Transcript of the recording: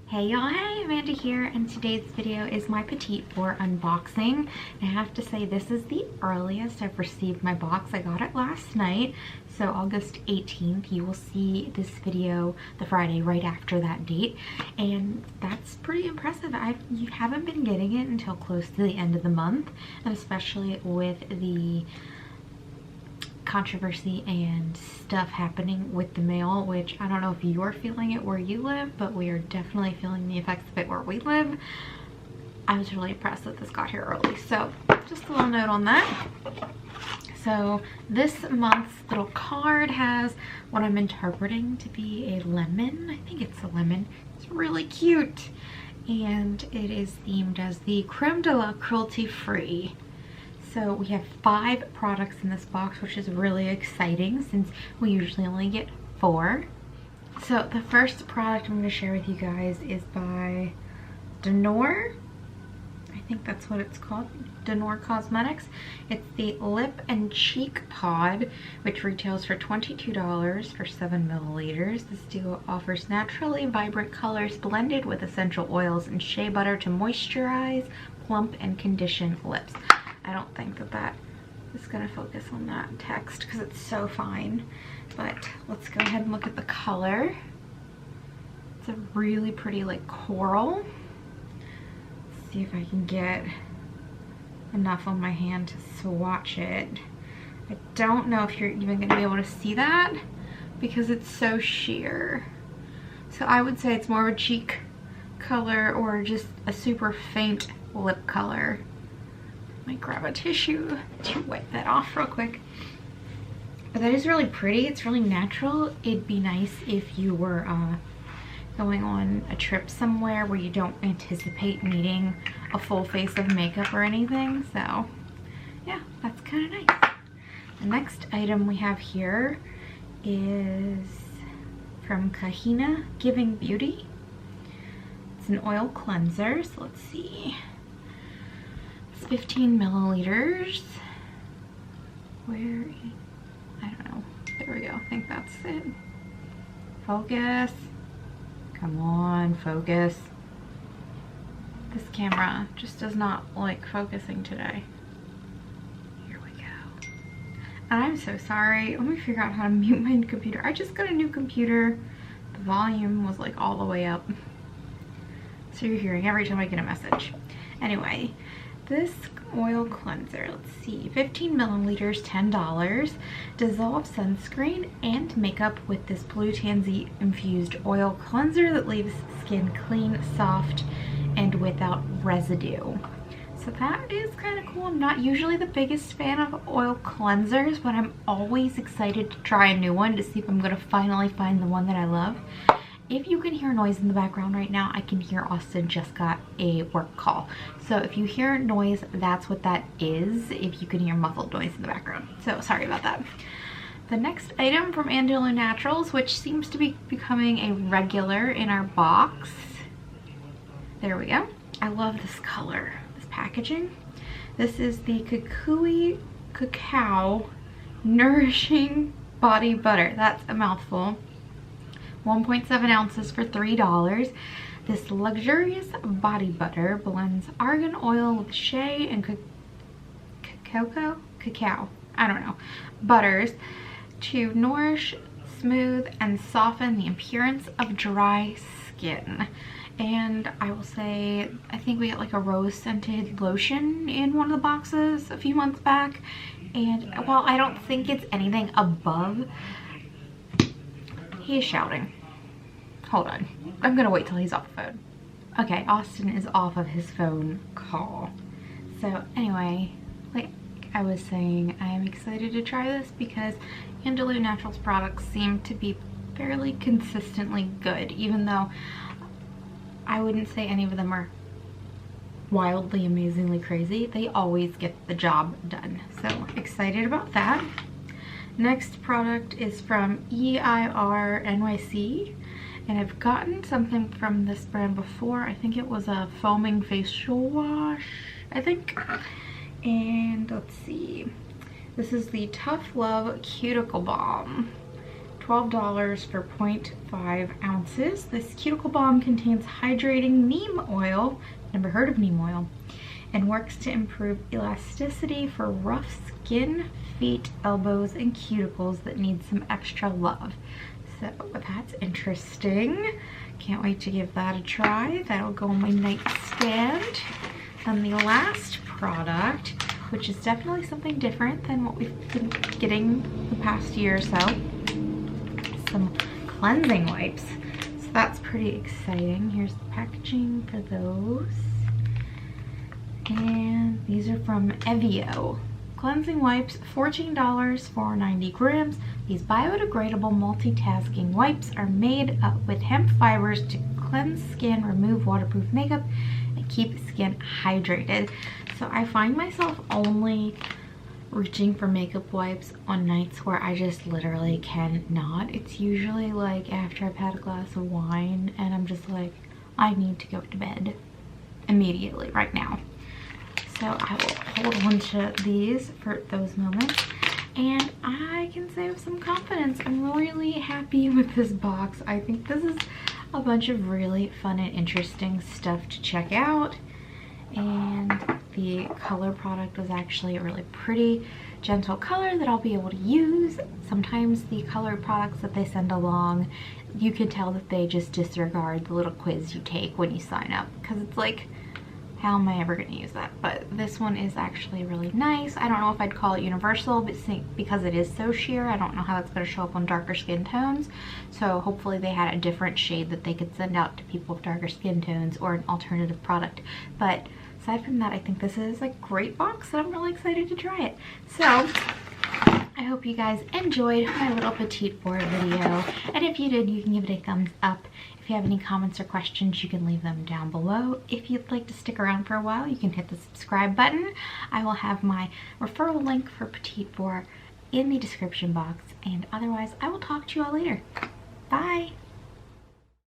Hey y'all, hey, Amanda here, and today's video is my Petit Vour unboxing. I have to say this is the earliest I've received my box. I got it last night, so August 18th. You will see this video the Friday right after that date, and that's pretty impressive. You haven't been getting it until close to the end of the month, and especially with the controversy and stuff happening with the mail, which I don't know if you're feeling it where you live, but we are definitely feeling the effects of it where we live. I was really impressed that this got here early, so just a little note on that. So this month's little card has what I'm interpreting to be a lemon. I think it's a lemon. It's really cute, and it is themed as the creme de la cruelty free. So we have 5 products in this box, which is really exciting since we usually only get 4. So the first product I'm going to share with you guys is by Nour. I think that's what it's called, Nour Cosmetics. It's the Lip and Cheek Pod, which retails for $22 for 7 milliliters. This duo offers naturally vibrant colors blended with essential oils and shea butter to moisturize, plump, and condition lips. I don't think that is going to focus on that text because it's so fine, but let's go ahead and look at the color. It's a really pretty like coral. Let's see if I can get enough on my hand to swatch it. I don't know if you're even going to be able to see that because it's so sheer. So I would say it's more of a cheek color or just a super faint lip color. Might grab a tissue to wipe that off real quick. But that is really pretty. It's really natural. It'd be nice if you were going on a trip somewhere where you don't anticipate needing a full face of makeup or anything. So yeah, that's kind of nice. The next item we have here is from Kakui Giving Beauty. It's an oil cleanser, so let's see. 15 milliliters. Where? I don't know. There we go. I think that's it. Focus. Come on, focus. This camera just does not like focusing today. Here we go. And I'm so sorry. Let me figure out how to mute my computer. I just got a new computer. The volume was like all the way up. So you're hearing every time I get a message. Anyway. This oil cleanser, let's see, 15 milliliters, $10. Dissolve sunscreen and makeup with this blue tansy infused oil cleanser that leaves skin clean, soft, and without residue. So that is kind of cool. I'm not usually the biggest fan of oil cleansers, but I'm always excited to try a new one to see if I'm going to finally find the one that I love. If you can hear noise in the background right now, I can hear Austin just got a work call. So if you hear noise, that's what that is, if you can hear muffled noise in the background. So sorry about that. The next item from Andalou Naturals, which seems to be becoming a regular in our box. There we go. I love this color, this packaging. This is the Kakui Cacao Nourishing Body Butter. That's a mouthful. 1.7 ounces for $3. This luxurious body butter blends argan oil with shea and cacao, I don't know, butters to nourish, smooth, and soften the appearance of dry skin. And I will say, I think we got like a rose scented lotion in one of the boxes a few months back. And while I don't think it's anything above, he is shouting. Hold on. I'm gonna wait till he's off the phone. Okay, Austin is off of his phone call. So anyway, like I was saying, I am excited to try this because Andalou Naturals products seem to be fairly consistently good, even though I wouldn't say any of them are wildly, amazingly crazy. They always get the job done. So excited about that. Next product is from EIR NYC, and I've gotten something from this brand before. I think it was a foaming facial wash, I think. And let's see, this is the Tough Love Cuticle Balm, $12 for 0.5 ounces. This cuticle balm contains hydrating neem oil, never heard of neem oil, and works to improve elasticity for rough skin, feet, elbows, and cuticles that need some extra love. So that's interesting. Can't wait to give that a try. That'll go on my nightstand. And the last product, which is definitely something different than what we've been getting the past year or so, some cleansing wipes. So that's pretty exciting. Here's the packaging for those. And these are from Evio. Cleansing wipes, $14 for 90 grams. These biodegradable multitasking wipes are made up with hemp fibers to cleanse skin, remove waterproof makeup, and keep skin hydrated. So I find myself only reaching for makeup wipes on nights where I just literally cannot. It's usually like after I've had a glass of wine and I'm just like, I need to go to bed immediately right now. So I will hold on to these for those moments, and I can say with some confidence, I'm really happy with this box. I think this is a bunch of really fun and interesting stuff to check out, and the color product was actually a really pretty, gentle color that I'll be able to use. Sometimes the color products that they send along, you can tell that they just disregard the little quiz you take when you sign up, because it's like, how am I ever going to use that? But this one is actually really nice. I don't know if I'd call it universal, but because it is so sheer, I don't know how it's going to show up on darker skin tones. So hopefully they had a different shade that they could send out to people with darker skin tones, or an alternative product. But aside from that, I think this is a great box and I'm really excited to try it. So I hope you guys enjoyed my little Petit Vour video. And if you did, you can give it a thumbs up. If you have any comments or questions, you can leave them down below. If you'd like to stick around for a while, you can hit the subscribe button. I will have my referral link for Petit Vour in the description box. And otherwise, I will talk to you all later. Bye!